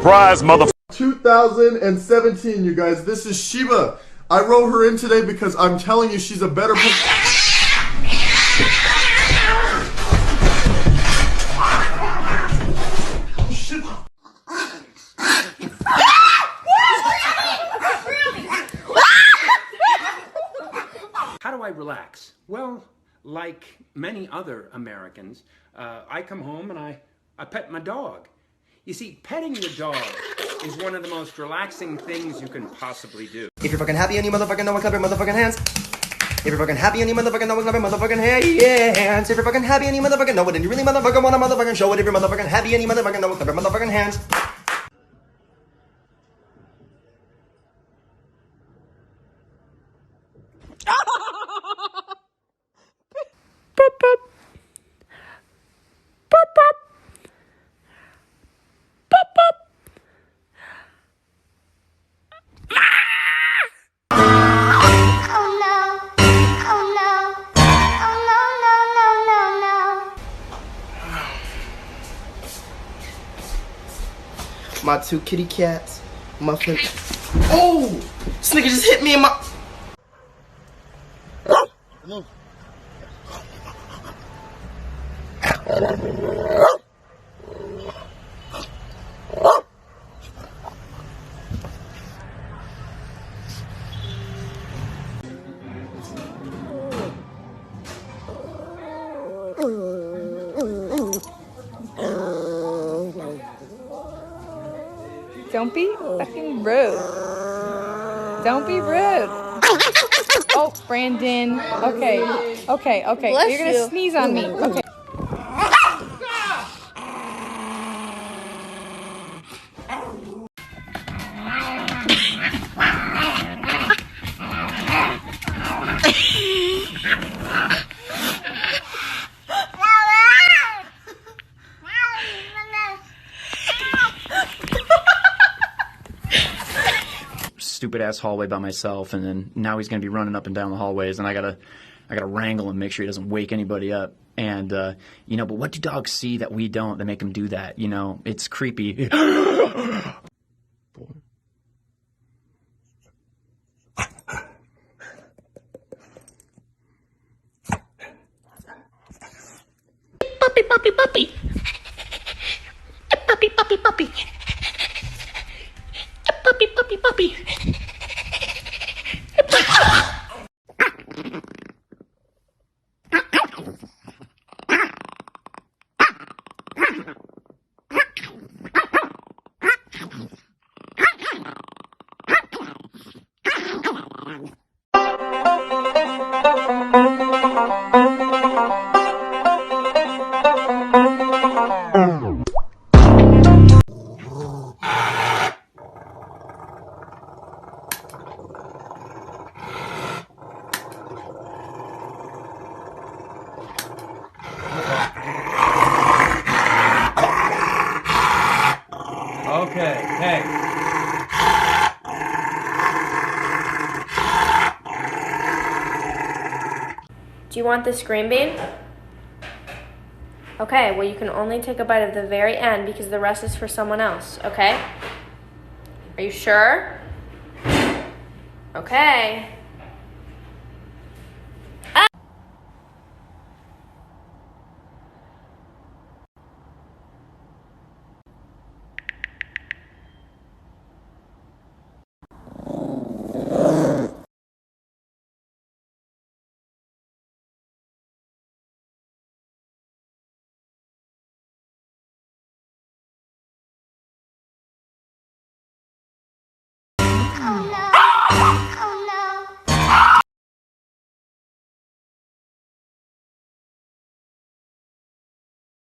Surprise, motherfucker. 2017, you guys. This is Sheba. I wrote her in today because I'm telling you she's a better shit. How do I relax? Well, like many other Americans, I come home and I pet my dog. You see, petting your dog is one of the most relaxing things you can possibly do. If you're fucking happy and you motherfucking know it, clap your motherfucking hands. If you're fucking happy and you motherfucking know it, clap your motherfucking hands. If you're fucking happy and you motherfucking know it, and you really motherfucking wanna motherfucking show it. If you're motherfucking happy and you motherfucking know it, clap your motherfucking hands. My two kitty cats, Muffin. Oh! This nigga just hit me in my... Don't be fucking rude. Don't be rude. Oh, Brandon. Okay. Bless You're gonna you. sneeze on me. Okay. Stupid ass hallway by myself, and then now he's gonna be running up and down the hallways, and I gotta wrangle him, make sure he doesn't wake anybody up. And you know, but what do dogs see that we don't that make them do that? You know, it's creepy. Puppy, puppy, puppy. Puppy, puppy, puppy. Puppy, puppy, puppy. Okay, hey. Do you want this green bean? Okay, well you can only take a bite of the very end because the rest is for someone else, okay? Are you sure? Okay.